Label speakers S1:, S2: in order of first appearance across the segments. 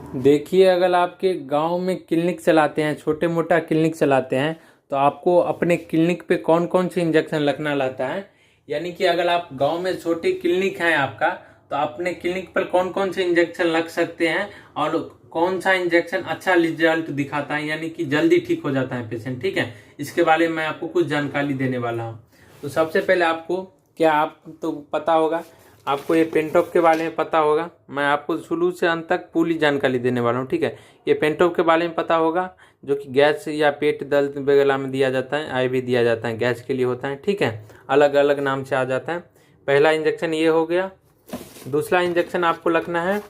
S1: देखिए, अगर आपके गांव में क्लिनिक चलाते हैं, छोटे मोटा क्लिनिक चलाते हैं, तो आपको अपने क्लिनिक पे कौन कौन से इंजेक्शन लगना रहता है। यानी कि अगर आप गांव में छोटी क्लिनिक है आपका, तो अपने क्लिनिक पर कौन कौन से इंजेक्शन लग सकते हैं और कौन सा इंजेक्शन अच्छा रिजल्ट दिखाता है, यानी कि जल्दी ठीक हो जाता है पेशेंट। ठीक है, इसके बारे में मैं आपको कुछ जानकारी देने वाला हूँ। तो सबसे पहले आपको, क्या आप तो पता होगा, आपको ये पेंटॉप के बारे में पता होगा। मैं आपको शुरू से अंत तक पूरी जानकारी देने वाला हूँ। ठीक है, ये पेंटॉप के बारे में पता होगा, जो कि गैस या पेट दर्द वगैरह में दिया जाता है, आईवी दिया जाता है, गैस के लिए होता है। ठीक है, अलग अलग नाम से आ जाता है। पहला इंजेक्शन ये हो गया। दूसरा इंजेक्शन आपको लगना है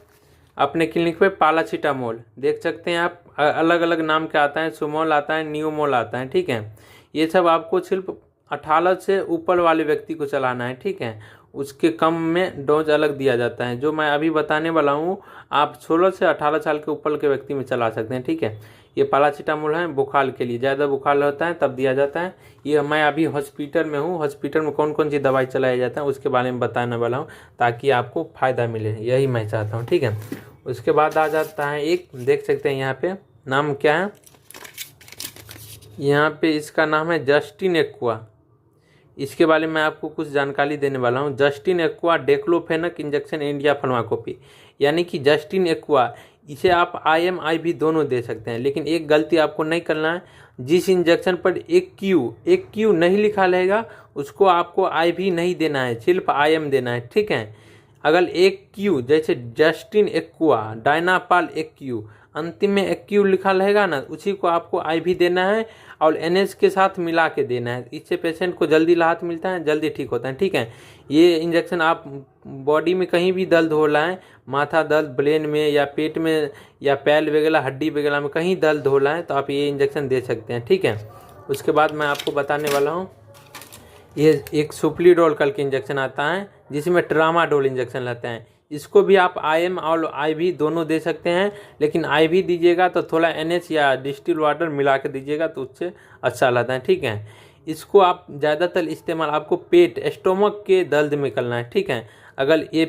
S1: अपने क्लिनिक पे पैरासीटामोल। देख सकते हैं आप, अलग अलग नाम के आता है, सुमोल आता है, न्यूमोल आता है। ठीक है, ये सब आपको सिर्फ 18 से ऊपर वाले व्यक्ति को चलाना है। ठीक है, उसके कम में डोज अलग दिया जाता है। जो मैं अभी बताने वाला हूँ, आप 16 से 18 साल के ऊपर के व्यक्ति में चला सकते हैं। ठीक है, ये पैरासीटामोल है बुखार के लिए, ज़्यादा बुखार होता है तब दिया जाता है। ये मैं अभी हॉस्पिटल में हूँ, हॉस्पिटल में कौन कौन सी दवाई चलाया जाता है उसके बारे में बताने वाला हूँ, ताकि आपको फ़ायदा मिले, यही मैं चाहता हूँ। ठीक है, उसके बाद आ जाता है एक, देख सकते हैं यहाँ पे नाम क्या है, यहाँ पे इसका नाम है जस्टिन एक्वा। इसके बारे में आपको कुछ जानकारी देने वाला हूँ। जस्टिन एक्वा डेक्लोफेनक इंजेक्शन इंडिया फार्माकोपी, यानी कि जस्टिन एक्वा, इसे आप IM IV दोनों दे सकते हैं। लेकिन एक गलती आपको नहीं करना है, जिस इंजेक्शन पर एक क्यू नहीं लिखा रहेगा उसको आपको IV नहीं देना है, सिर्फ IM देना है। ठीक है, अगर एक क्यू, जैसे जस्टिन एक्वा, डायनापाल एक क्यू, अंतिम में एक क्यू लिखा रहेगा ना, उसी को आपको IV देना है और NH के साथ मिला के देना है। इससे पेशेंट को जल्दी राहत मिलता है, जल्दी ठीक होता है। ठीक है, ये इंजेक्शन आप बॉडी में कहीं भी दर्द हो रहा है, माथा दर्द, ब्रेन में या पेट में या पैर वगैरह, हड्डी वगैरह में कहीं दर्द हो रहा है, तो आप ये इंजेक्शन दे सकते हैं। ठीक है, उसके बाद मैं आपको बताने वाला हूँ, ये एक सुप्लीडोल कल के इंजेक्शन आता है, जिसमें ट्रामाडोल इंजेक्शन रहता है। इसको भी आप IM और IV दोनों दे सकते हैं, लेकिन IV दीजिएगा तो थोड़ा NH या डिस्टिल वाटर मिला के दीजिएगा, तो उससे अच्छा रहता है। ठीक है, इसको आप ज़्यादातर इस्तेमाल आपको पेट स्टोमक के दर्द में करना है। ठीक है, अगर ये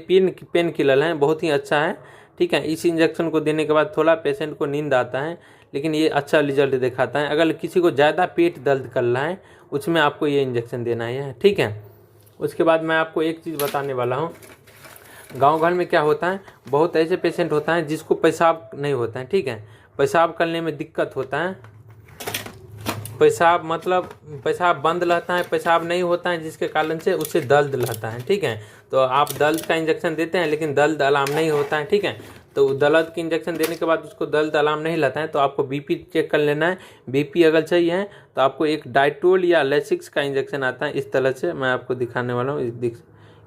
S1: पेन किलर है, बहुत ही अच्छा है। ठीक है, इस इंजेक्शन को देने के बाद थोड़ा पेशेंट को नींद आता है, लेकिन ये अच्छा रिजल्ट दिखाता है। अगर किसी को ज़्यादा पेट दर्द कर रहा है, उसमें आपको ये इंजेक्शन देना है। ठीक है, उसके बाद मैं आपको एक चीज़ बताने वाला हूँ। गांव घर में क्या होता है, बहुत ऐसे पेशेंट होता है जिसको पेशाब नहीं होता है। ठीक है, पेशाब करने में दिक्कत होता है, पेशाब मतलब पेशाब बंद रहता है, पेशाब नहीं होता है, जिसके कारण से उससे दर्द रहता है। ठीक है, तो आप दर्द का इंजेक्शन देते हैं, लेकिन दर्द आराम नहीं होता है। ठीक है, तो दर्द के इंजेक्शन देने के बाद उसको दर्द आराम नहीं रहता है, तो आपको BP चेक कर लेना है। BP अगर सही है तो आपको एक डाइटोल या लेसिक्स का इंजेक्शन आता है, इस तरह से मैं आपको दिखाने वाला हूँ।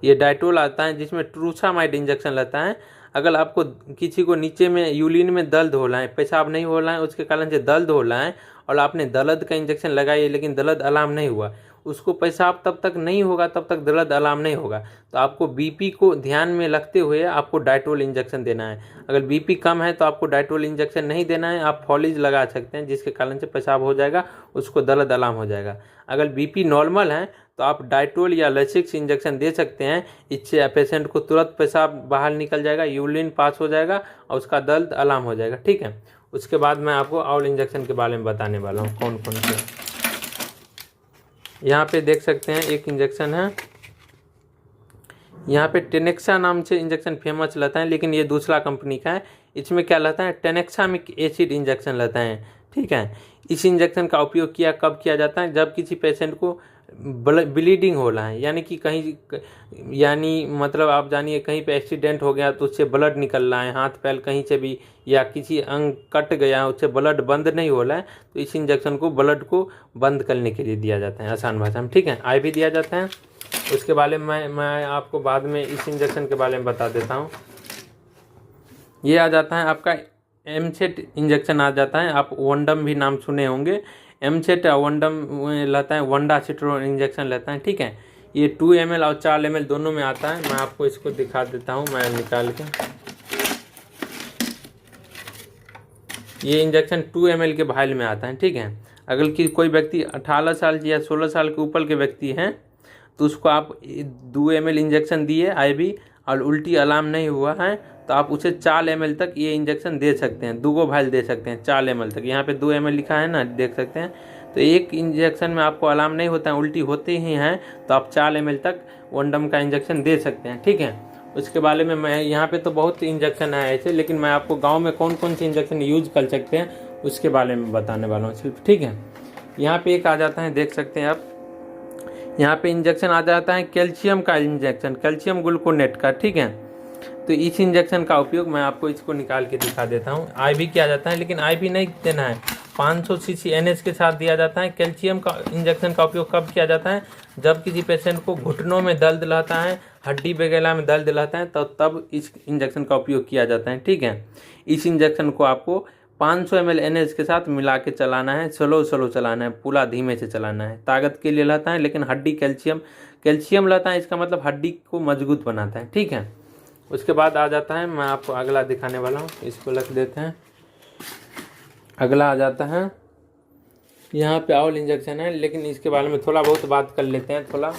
S1: ये डाइटोल आता है, जिसमें ट्रूसामाइड इंजेक्शन रहता है। अगर आपको किसी को नीचे में यूरिन में दर्द हो रहा है, पेशाब नहीं हो रहा है, उसके कारण से दर्द हो रहा है, और आपने दर्द का इंजेक्शन लगाई लेकिन दर्द आराम नहीं हुआ, उसको पेशाब तब तक नहीं होगा, तब तक दर्द आराम नहीं होगा, तो आपको BP को ध्यान में रखते हुए आपको डाइटोल इंजेक्शन देना है। अगर BP कम है तो आपको डाइटोल इंजेक्शन नहीं देना है, आप फॉलिज लगा सकते हैं, जिसके कारण से पेशाब हो जाएगा, उसको दर्द आराम हो जाएगा। अगर BP नॉर्मल है तो आप डाइटोल या लेसिक्स इंजेक्शन दे सकते हैं। इससे पेशेंट को तुरंत पेशाब बाहर निकल जाएगा, यूरिन पास हो जाएगा और उसका दर्द आराम हो जाएगा। ठीक है, उसके बाद मैं आपको और इंजेक्शन के बारे में बताने वाला हूँ कौन कौन से। यहाँ पे देख सकते हैं एक इंजेक्शन है, यहाँ पे टेनेक्सा नाम से इंजेक्शन फेमस रहता है, लेकिन ये दूसरा कंपनी का है। इसमें क्या रहता है, टेनेक्सामिक एसिड इंजेक्शन रहता है। ठीक है, इस इंजेक्शन का उपयोग कब किया जाता है, जब किसी पेशेंट को ब्लीडिंग हो रहा है, यानी कि कहीं, यानी मतलब आप जानिए कहीं पे एक्सीडेंट हो गया तो उससे ब्लड निकल रहा है, हाथ पैर कहीं से भी, या किसी अंग कट गया उससे ब्लड बंद नहीं हो रहा है, तो इस इंजेक्शन को ब्लड को बंद करने के लिए दिया जाता है, आसान भाषा में। ठीक है, IV दिया जाता है। उसके बारे में मैं आपको बाद में इस इंजेक्शन के बारे में बता देता हूँ। ये आ जाता है आपका एमसेट इंजेक्शन आ जाता है, आप वनडम भी नाम सुने होंगे। एमसेट वनडम रहता है, वंडा सिट्रोन इंजेक्शन रहता है। ठीक है, ये 2 ml और 4 ml दोनों में आता है। मैं आपको इसको दिखा देता हूँ, मैं निकाल के। ये इंजेक्शन 2 ml के भाइल में आता है। ठीक है, अगर कि कोई व्यक्ति 18 साल या 16 साल के ऊपर के व्यक्ति हैं, तो उसको आप 2 ml इंजेक्शन दिए IV और उल्टी आराम नहीं हुआ है, तो आप उसे 4 ml तक ये इंजेक्शन दे सकते हैं, 2 वाइल दे सकते हैं 4 ml तक। यहाँ पे 2 ml लिखा है ना, देख सकते हैं। तो एक इंजेक्शन में आपको अलार्म नहीं होता है, उल्टी होते ही हैं, तो आप 4 ml तक वनडम का इंजेक्शन दे सकते हैं, ठीक है। उसके बारे में मैं यहाँ पे तो बहुत इंजेक्शन है ऐसे, लेकिन मैं आपको गाँव में कौन कौन से इंजेक्शन यूज कर सकते हैं उसके बारे में बताने वाला हूँ सिर्फ, ठीक है। यहाँ पे एक आ जाता है, देख सकते हैं आप, यहाँ पे इंजेक्शन आ जाता है कैल्शियम का इंजेक्शन, कैल्शियम ग्लूकोनेट का, ठीक है। तो इस इंजेक्शन का उपयोग मैं आपको इसको निकाल के दिखा देता हूँ। आईवी किया जाता है, लेकिन आईवी नहीं देना है, 500 सीसी NH के साथ दिया जाता है। कैल्शियम का इंजेक्शन का उपयोग कब किया जाता है? जब किसी पेशेंट को घुटनों में दर्द रहता है, हड्डी वगैरह में दर्द रहता है, तो तब इस इंजेक्शन का उपयोग किया जाता है, ठीक है। इस इंजेक्शन को आपको 500 ml NH के साथ मिला के चलाना है, स्लो चलाना है, पूरा धीमे से चलाना है। ताकत के लिए रहता है, लेकिन हड्डी कैल्शियम रहता है, इसका मतलब हड्डी को मजबूत बनाता है, ठीक है। उसके बाद आ जाता है, मैं आपको अगला दिखाने वाला हूँ, इसको रख देते हैं। अगला आ जाता है, यहाँ पे ऑल इंजेक्शन है, लेकिन इसके बारे में थोड़ा बहुत बात कर लेते हैं थोड़ा।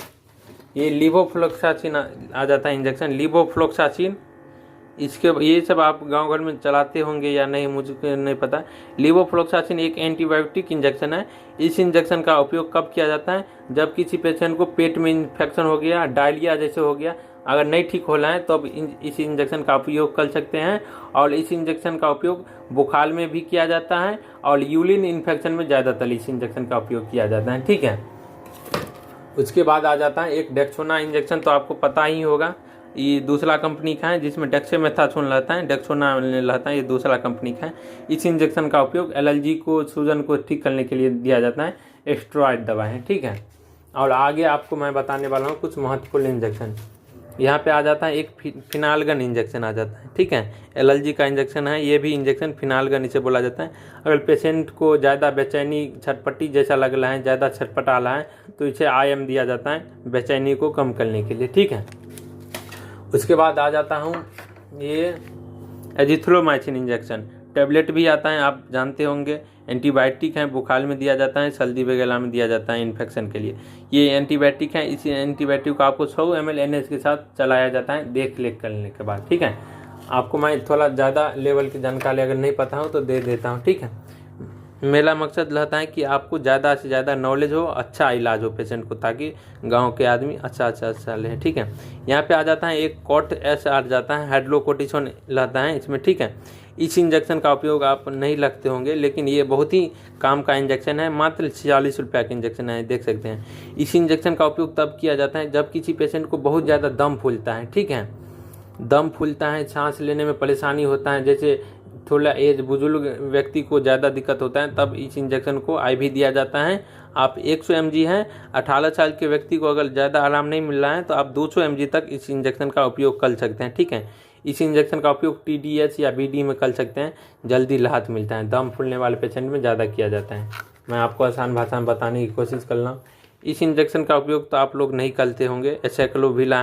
S1: ये लीवोफ्लोक्सासिन आ जाता है इंजेक्शन, लीवोफ्लोक्सासिन। इसके ये सब आप गांव घर में चलाते होंगे या नहीं, मुझे नहीं पता। लीवोफ्लोक्सासिन एक एंटीबायोटिक इंजेक्शन है। इस इंजेक्शन का उपयोग कब किया जाता है? जब किसी पेशेंट को पेट में इन्फेक्शन हो गया, डायरिया जैसे हो गया, अगर नहीं ठीक हो रहा है तो अब इस इंजेक्शन का उपयोग कर सकते हैं। और इस इंजेक्शन का उपयोग बुखार में भी किया जाता है, और यूरिन इन्फेक्शन में ज़्यादातर इस इंजेक्शन का उपयोग किया जाता है, ठीक है। उसके बाद आ जाता है एक डेक्सोना इंजेक्शन, तो आपको पता ही होगा, ये दूसरा कंपनी का है, जिसमें डेक्सामेथासोन रहता है, डेक्सोना रहता है, ये दूसरा कंपनी का है। इस इंजेक्शन का उपयोग एलर्जी को, सूजन को ठीक करने के लिए दिया जाता है। स्टेरॉइड दवा है, ठीक है। और आगे आपको मैं बताने वाला हूँ कुछ महत्वपूर्ण इंजेक्शन। यहाँ पे आ जाता है एक फिनालगन इंजेक्शन आ जाता है, ठीक है। एलर्जी का इंजेक्शन है, ये भी इंजेक्शन फिनालगन इसे बोला जाता है। अगर पेशेंट को ज़्यादा बेचैनी, छटपटी जैसा लग रहा है, ज़्यादा छटपटा रहा है, तो इसे IM दिया जाता है बेचैनी को कम करने के लिए, ठीक है। उसके बाद आ जाता हूँ ये एजिथ्रोमाइसिन इंजेक्शन, टैबलेट भी आता है, आप जानते होंगे। एंटीबायोटिक है, बुखार में दिया जाता है, सर्दी वगैरह में दिया जाता है इन्फेक्शन के लिए। ये एंटीबायोटिक है, इसी एंटीबायोटिक को आपको 100 ml NH के साथ चलाया जाता है देख रेख करने के बाद, ठीक है। आपको मैं थोड़ा ज़्यादा लेवल की जानकारी अगर नहीं पता हो तो दे देता हूँ, ठीक है। मेरा मकसद रहता है कि आपको ज़्यादा से ज़्यादा नॉलेज हो, अच्छा इलाज हो पेशेंट को, ताकि गांव के आदमी अच्छा लें, ठीक है। यहाँ पे आ जाता है एक कॉट SR जाता है, हाइड्रोकोर्टिसोन रहता है इसमें, ठीक है। इस इंजेक्शन का उपयोग आप नहीं लगते होंगे, लेकिन ये बहुत ही काम का इंजेक्शन है, मात्र 46 रुपये का इंजेक्शन है, देख सकते हैं। इस इंजेक्शन का उपयोग तब किया जाता है जब किसी पेशेंट को बहुत ज़्यादा दम फूलता है, ठीक है। दम फूलता है, सांस लेने में परेशानी होता है, जैसे थोड़ा एज बुजुर्ग व्यक्ति को ज़्यादा दिक्कत होता है, तब इस इंजेक्शन को IV दिया जाता है। आप 100 mg हैं, 18 साल के व्यक्ति को अगर ज़्यादा आराम नहीं मिल रहा है तो आप 200 mg तक इस इंजेक्शन का उपयोग कर सकते हैं, ठीक है। इस इंजेक्शन का उपयोग TDS या BD में कर सकते हैं, जल्दी राहत मिलता है। दम फूलने वाले पेशेंट में ज़्यादा किया जाता है। मैं आपको आसान भाषा में बताने की कोशिश कर रहा हूँ। इस इंजेक्शन का उपयोग तो आप लोग नहीं करते होंगे। एसाइक्लोविर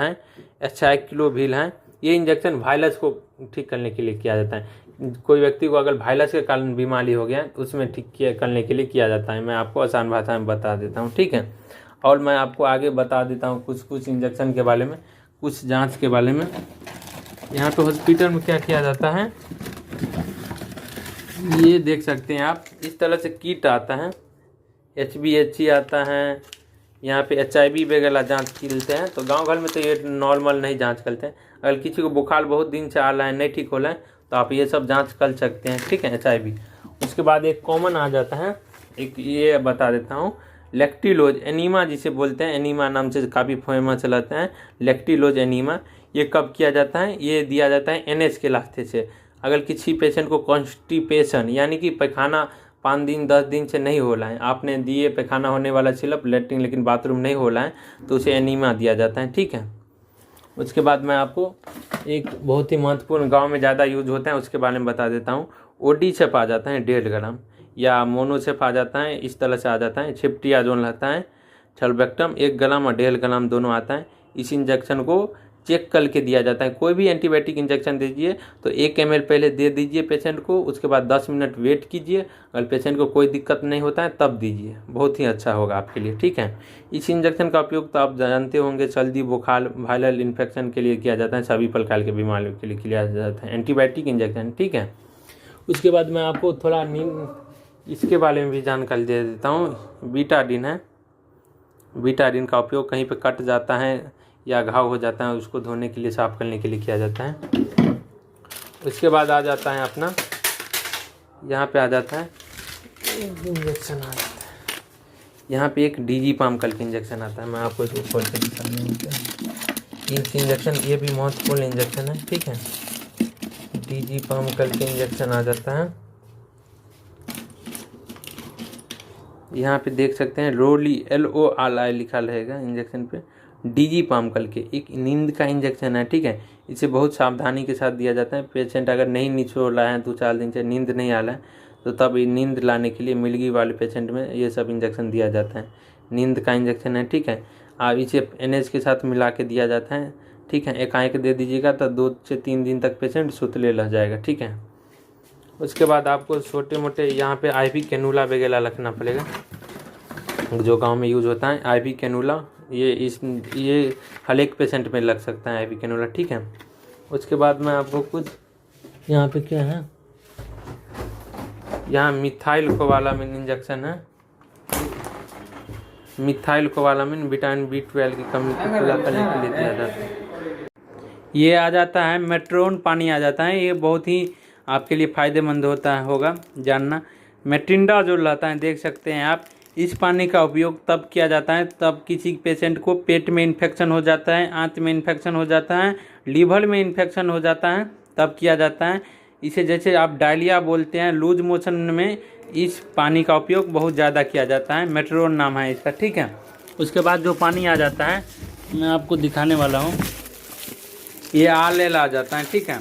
S1: है, ये इंजेक्शन वायरस को ठीक करने के लिए किया जाता है। कोई व्यक्ति को अगर वायरस के कारण बीमारी हो गया तो उसमें ठीक करने के लिए किया जाता है। मैं आपको आसान भाषा में बता देता हूँ, ठीक है। और मैं आपको आगे बता देता हूँ कुछ इंजेक्शन के बारे में, कुछ जांच के बारे में। यहाँ पे हॉस्पिटल में क्या किया जाता है, ये देख सकते हैं आप, इस तरह से किट आता है, HbHC आता है, यहाँ पे HIV वगैरह जांच करते हैं। तो गांव घर में तो ये नॉर्मल नहीं जांच करते हैं। अगर किसी को बुखार बहुत दिन से आ रहा है, नहीं ठीक हो रहा है, तो आप ये सब जांच कर सकते हैं, ठीक है, HIV। उसके बाद एक कॉमन आ जाता है, एक ये बता देता हूँ, लेक्टिलोज एनीमा जिसे बोलते हैं, एनीमा नाम से काफ़ी फेमस रहता है, लेक्टिलोज एनीमा। ये कब किया जाता है? ये दिया जाता है NH के रास्ते से। अगर किसी पेशेंट को कॉन्स्टिपेशन यानी कि पैखाना 5 दिन 10 दिन से नहीं हो रहा है, आपने दिए पैखाना होने वाला सिरप, लेटरिन लेकिन बाथरूम नहीं हो रहा है, तो उसे एनीमा दिया जाता है, ठीक है। उसके बाद मैं आपको एक बहुत ही महत्वपूर्ण गांव में ज़्यादा यूज होता है उसके बारे में बता देता हूँ। ओडीसेप आ जाता है 1.5 ग्राम, या मोनोसेप आ जाता है, इस तरह से आ जाता है। छिप्टियाजोन रहता है, छल्बेक्टम 1 ग्राम और 1.5 ग्राम दोनों आता है। इस इंजेक्शन को चेक करके दिया जाता है। कोई भी एंटीबायोटिक इंजेक्शन दीजिए तो 1 ml पहले दे दीजिए पेशेंट को, उसके बाद 10 मिनट वेट कीजिए, अगर पेशेंट को कोई दिक्कत नहीं होता है तब दीजिए, बहुत ही अच्छा होगा आपके लिए, ठीक है। इस इंजेक्शन का उपयोग तो आप जानते होंगे, सर्दी बुखार वायरल इन्फेक्शन के लिए किया जाता है, सभी प्रकार के बीमारियों के लिए किया जाता है एंटीबायोटिक इंजेक्शन, ठीक है। उसके बाद मैं आपको थोड़ा इसके बारे में भी जानकारी दे देता हूँ। बीटाडीन है, बीटाडीन का उपयोग कहीं पे कट जाता है या घाव हो जाता है उसको धोने के लिए, साफ करने के लिए किया जाता है। उसके बाद आ जाता है अपना, यहाँ पे आ जाता है इंजेक्शन आ जाता है, यहाँ पे एक डिजीपाम कल के इंजेक्शन आता है, मैं आपको इसको खोल के दिखाऊंगा। इस इंजेक्शन ये भी महत्वपूर्ण इंजेक्शन है, ठीक है। डिजीपाम कल के इंजेक्शन आ जाता है, यहाँ पे देख सकते हैं रोली LORI लिखा रहेगा इंजेक्शन पे। डिजीपाम कल के एक नींद का इंजेक्शन है, ठीक है। इसे बहुत सावधानी के साथ दिया जाता है। पेशेंट अगर नहीं निचोड़ रहा है 2-4 दिन से नींद नहीं आ रहा है तो तब नींद लाने के लिए मिल्गी वाले पेशेंट में ये सब इंजेक्शन दिया जाता है। नींद का इंजेक्शन है, ठीक है। आप इसे NH के साथ मिला के दिया जाता है, ठीक है। एकाएक दे दीजिएगा तो 2 से 3 दिन तक पेशेंट सुतले रह जाएगा, ठीक है। उसके बाद आपको छोटे मोटे यहाँ पे IV कैनुला वगैरह रखना पड़ेगा, जो गांव में यूज होता है IV कैनुला। ये हर एक पेशेंट में लग सकता है IV कैनुला, ठीक है। उसके बाद मैं आपको कुछ यहाँ पे क्या है, यहाँ मिथाइल कोबालामिन इंजेक्शन है। मिथाइल कोबालामिन विटामिन B12 की कमी को पूरा करने के लिए दिया जाता है। ये आ जाता है मेट्रोन पानी आ जाता है, ये बहुत ही आपके लिए फ़ायदेमंद होगा जानना। मेटिंडा जो रहता है देख सकते हैं आप, इस पानी का उपयोग तब किया जाता है तब किसी पेशेंट को पेट में इन्फेक्शन हो जाता है, आंत में इन्फेक्शन हो जाता है, लीवर में इन्फेक्शन हो जाता है तब किया जाता है। इसे जैसे आप डायरिया बोलते हैं, लूज मोशन में इस पानी का उपयोग बहुत ज़्यादा किया जाता है। मेट्रोन नाम है इसका, ठीक है। उसके बाद जो पानी आ जाता है मैं आपको दिखाने वाला हूँ, ये RL आ जाता है, ठीक है।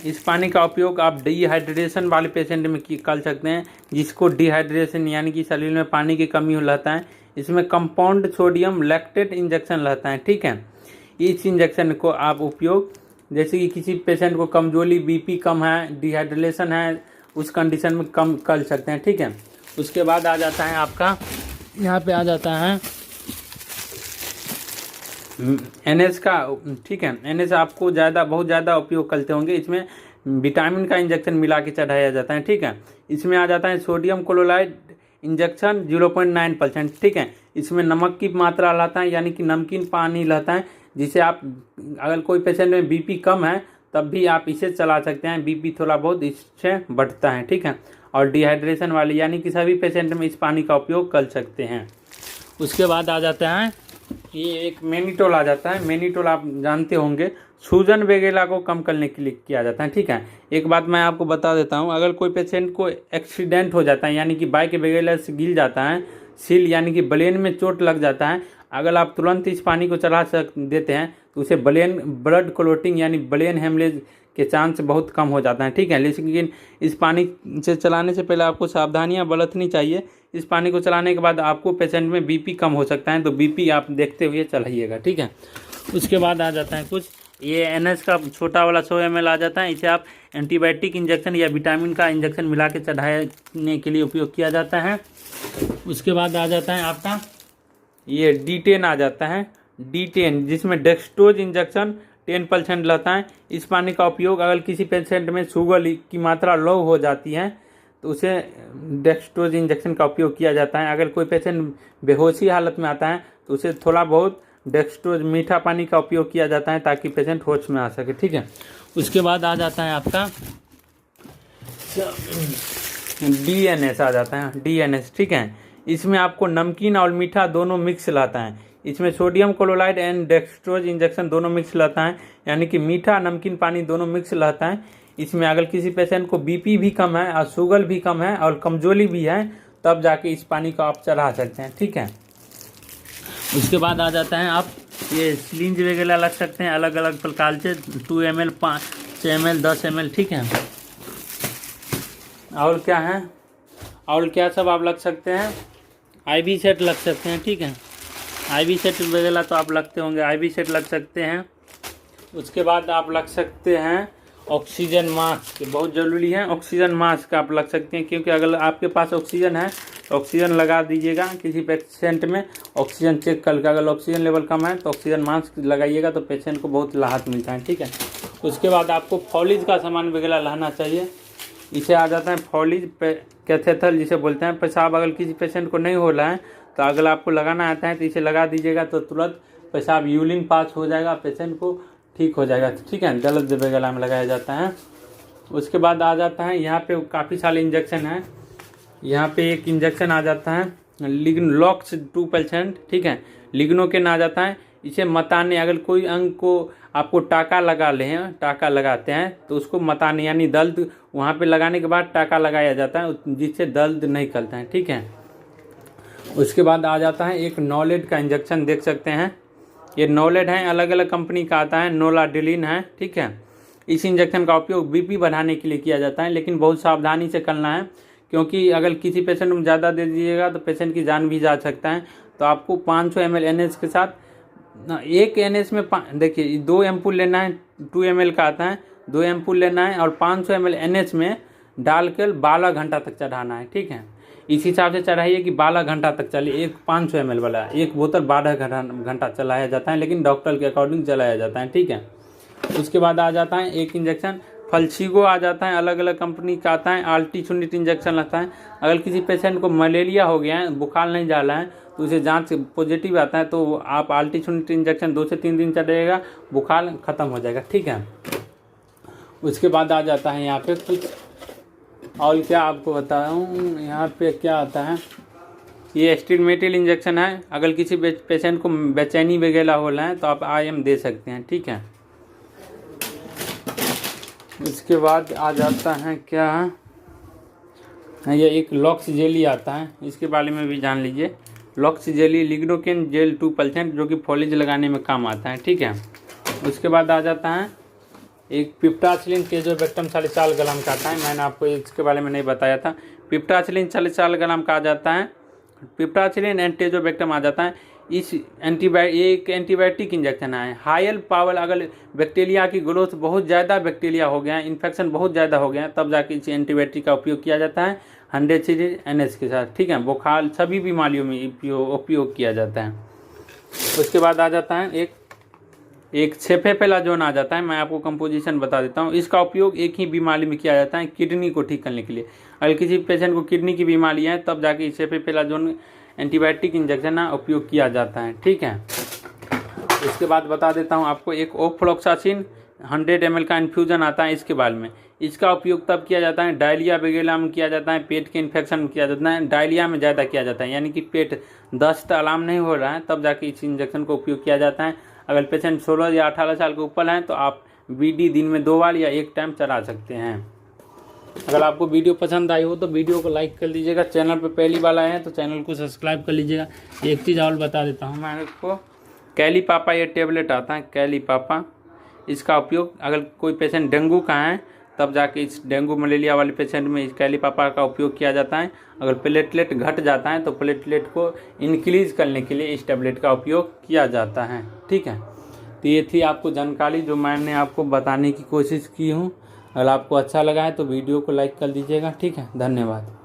S1: इस पानी का उपयोग आप डिहाइड्रेशन वाले पेशेंट में कर सकते हैं, जिसको डिहाइड्रेशन यानी कि शरीर में पानी की कमी रहता है। इसमें कंपाउंड सोडियम लैक्टेट इंजेक्शन रहता है, ठीक है। इस इंजेक्शन को आप उपयोग जैसे कि किसी पेशेंट को कमजोरी, BP कम है, डिहाइड्रेशन है, उस कंडीशन में कम कर सकते हैं, ठीक है। उसके बाद आ जाता है आपका, यहाँ पे आ जाता है NH का, ठीक है। NH आपको बहुत ज़्यादा उपयोग करते होंगे। इसमें विटामिन का इंजेक्शन मिला के चढ़ाया जाता है, ठीक है। इसमें आ जाता है सोडियम क्लोराइड इंजेक्शन 0.9%, ठीक है। इसमें नमक की मात्रा रहता है, यानी कि नमकीन पानी रहता है, जिसे आप अगर कोई पेशेंट में BP कम है तब भी आप इसे चला सकते हैं, BP थोड़ा बहुत इससे बढ़ता है, ठीक है। और डिहाइड्रेशन वाली यानी कि सभी पेशेंट में इस पानी का उपयोग कर सकते हैं। उसके बाद आ जाता है ये एक मैनिटोल आ जाता है। मैनिटोल आप जानते होंगे, सूजन वगैरह को कम करने के लिए किया जाता है, ठीक है। एक बात मैं आपको बता देता हूँ, अगर कोई पेशेंट को एक्सीडेंट हो जाता है यानी कि बाइक वगैरह से गिर जाता है, सील यानी कि ब्रेन में चोट लग जाता है, अगर आप तुरंत इस पानी को चला देते हैं तो उसे ब्लड क्लोटिंग यानी ब्रेन हेमरेज के चांस बहुत कम हो जाता है, ठीक है। लेकिन इस पानी से चलाने से पहले आपको सावधानियां बरतनी चाहिए। इस पानी को चलाने के बाद आपको पेशेंट में BP कम हो सकता है, तो BP आप देखते हुए चलाइएगा, ठीक है। उसके बाद आ जाता है कुछ ये NH का छोटा वाला 100 ml आ जाता है। इसे आप एंटीबायोटिक इंजेक्शन या विटामिन का इंजेक्शन मिला के चढ़ाने के लिए उपयोग किया जाता है। उसके बाद आ जाता है आपका ये D10 आ जाता है, D10 जिसमें डेक्सट्रोज इंजेक्शन 10% रहता है। इस पानी का उपयोग अगर किसी पेशेंट में शुगर की मात्रा लो हो जाती है तो उसे डेक्सट्रोज इंजेक्शन का उपयोग किया जाता है। अगर कोई पेशेंट बेहोशी हालत में आता है तो उसे थोड़ा बहुत डेक्सट्रोज मीठा पानी का उपयोग किया जाता है ताकि पेशेंट होश में आ सके, ठीक है। उसके बाद आ जाता है आपका DNS आ जाता है, DNS, ठीक है। इसमें आपको नमकीन और मीठा दोनों मिक्स रहता है। इसमें sodium chloride and dextrose injection दोनों मिक्स रहता है, यानी कि मीठा नमकीन पानी दोनों मिक्स रहता है। इसमें अगर किसी पेशेंट को BP भी कम है और शुगर भी कम है और कमजोरी भी है तब जाके इस पानी को आप चढ़ा सकते हैं, ठीक है। उसके बाद आ जाता है आप ये सिरिंज वगैरह लग सकते हैं अलग अलग प्रकार से, 2 ml, 5 ml, 10 ml, ठीक है। और क्या है, और क्या सब आप लग सकते हैं, IV सेट लग सकते हैं, ठीक है। IV सेट वगैरह तो आप लगते होंगे, IV सेट लग सकते हैं। उसके बाद आप लग सकते हैं ऑक्सीजन मास्क, बहुत ज़रूरी है। ऑक्सीजन मास्क आप लग सकते हैं, क्योंकि अगर आपके पास ऑक्सीजन है तो ऑक्सीजन लगा दीजिएगा किसी पेशेंट में, ऑक्सीजन चेक करके अगर ऑक्सीजन लेवल कम है तो ऑक्सीजन मास्क लगाइएगा तो पेशेंट को बहुत राहत मिलता है, ठीक है। उसके बाद आपको फॉलिज का सामान वगैरह लाना चाहिए। इसे आ जाता है फॉलिज कैथेटर जिसे बोलते हैं। पेशाब अगर किसी पेशेंट को नहीं हो रहा है तो अगर आपको लगाना आता है तो इसे लगा दीजिएगा तो तुरंत पेशाब यूरिन पास हो जाएगा, पेशेंट को ठीक हो जाएगा, ठीक है। दर्द वगैरह में लगाया जाता है। उसके बाद आ जाता है यहाँ पे काफ़ी सारे इंजेक्शन हैं। यहाँ पे एक इंजेक्शन आ जाता है लॉक्स 2%, ठीक है। लिग्नोकेन आ जाता है। इसे मताने, अगर कोई अंग को आपको टाका लगा ले हैं, टाका लगाते हैं तो उसको मताने यानी दर्द वहाँ पे लगाने के बाद टाका लगाया जाता है जिससे दर्द नहीं करता है, ठीक है। उसके बाद आ जाता है एक नॉलेड का इंजेक्शन, देख सकते हैं ये नॉलेड है, अलग अलग कंपनी का आता है, नोलाडिलिन है, ठीक है। इस इंजेक्शन का उपयोग बीपी बढ़ाने के लिए किया जाता है, लेकिन बहुत सावधानी से करना है, क्योंकि अगर किसी पेशेंट में ज़्यादा दे दीजिएगा तो पेशेंट की जान भी जा सकता है। तो आपको 500 ml NH के साथ, एक NH में देखिए 2 एम्पूल लेना है, 2 ml का आता है, 2 एम्पूल लेना है और 500 ml NH में डालकर 12 घंटा तक चढ़ाना है, ठीक है। इस हिसाब से चढ़ाइए कि 12 घंटा तक चले। एक 500 ml वाला एक बोतल 12 घंटा चलाया जाता है, लेकिन डॉक्टर के अकॉर्डिंग चलाया जाता है, ठीक है। उसके बाद आ जाता है एक इंजेक्शन फल्सीगो आ जाता है, अलग अलग कंपनी का आता है, अल्टीसुनिट इंजेक्शन आता है। अगर किसी पेशेंट को मलेरिया हो गया है, बुखार नहीं जा रहा है, तो उसे जांच पॉजिटिव आता है तो आप अल्टीसुनिट इंजेक्शन 2 से 3 दिन चलेगा, बुखार ख़त्म हो जाएगा, ठीक है। उसके बाद आ जाता है यहाँ पे कुछ और क्या आपको बताऊँ, यहाँ पे क्या आता है, ये एस्टिमेटिल इंजेक्शन है। अगर किसी पेशेंट को बेचैनी वगैरह हो रहा है तो आप IM दे सकते हैं, ठीक है। उसके बाद आ जाता है क्या, ये एक लॉक्स जेली आता है, इसके बारे में भी जान लीजिए। लॉक्स जेली लिग्नोकेन जेल 2%, जो कि फॉलिज लगाने में काम आता है, ठीक है। उसके बाद आ जाता है एक पिप्टाचिलिन टेजोबैक्टम 4.5 ग्राम का आता है, मैंने आपको इसके बारे में नहीं बताया था। पिप्टाचिलिन 4.5 ग्राम का आ जाता है, पिप्टाचिलिन एंड टेजोबैक्टम आ जाता है। इस एक एंटीबायोटिक इंजेक्शन है, हायर पावर। अगर बैक्टीरिया की ग्रोथ बहुत ज़्यादा बैक्टीरिया हो गया, इन्फेक्शन बहुत ज़्यादा हो गया, तब जाके इस एंटीबायोटिक का उपयोग किया जाता है 100 सीरीज NH के साथ, ठीक है। बुखार सभी बीमारियों में उपयोग किया जाता है। उसके बाद आ जाता है एक सेफेपेलाजोन आ जाता है, मैं आपको कंपोजिशन बता देता हूँ। इसका उपयोग एक ही बीमारी में किया जाता है, किडनी को ठीक करने के लिए। अगर किसी पेशेंट को किडनी की बीमारी है तब जाके सेफेपेलाजोन एंटीबायोटिक इंजेक्शन का उपयोग किया जाता है, ठीक है। इसके बाद बता देता हूँ आपको एक ओफ्लॉक्सासिन 100 ml का इन्फ्यूज़न आता है, इसके बारे में। इसका उपयोग तब किया जाता है डायरिया वगैरह में किया जाता है, पेट के इन्फेक्शन में किया जाता है, डायरिया में ज़्यादा किया जाता है, यानी कि पेट दस्त आराम नहीं हो रहा है तब जाके इस इंजेक्शन को उपयोग किया जाता है। अगर पेशेंट 16 या 18 साल के ऊपर हैं तो आप BD दिन में 2 बार या 1 टाइम चला सकते हैं। अगर आपको वीडियो पसंद आई हो तो वीडियो को लाइक कर लीजिएगा, चैनल पर पहली बार आए हैं तो चैनल को सब्सक्राइब कर लीजिएगा। एक चीज़ और बता देता हूँ मैं आपको, कैली पापा ये टेबलेट आता है, कैली पापा। इसका उपयोग अगर कोई पेशेंट डेंगू का है तब जाके इस डेंगू मलेरिया वाले पेशेंट में इस कैली पापा का उपयोग किया जाता है। अगर प्लेटलेट घट जाता है तो प्लेटलेट को इंक्रीज करने के लिए इस टेबलेट का उपयोग किया जाता है, ठीक है। तो ये थी आपको जानकारी जो मैंने आपको बताने की कोशिश की हूँ। अगर आपको अच्छा लगा है तो वीडियो को लाइक कर दीजिएगा, ठीक है। धन्यवाद।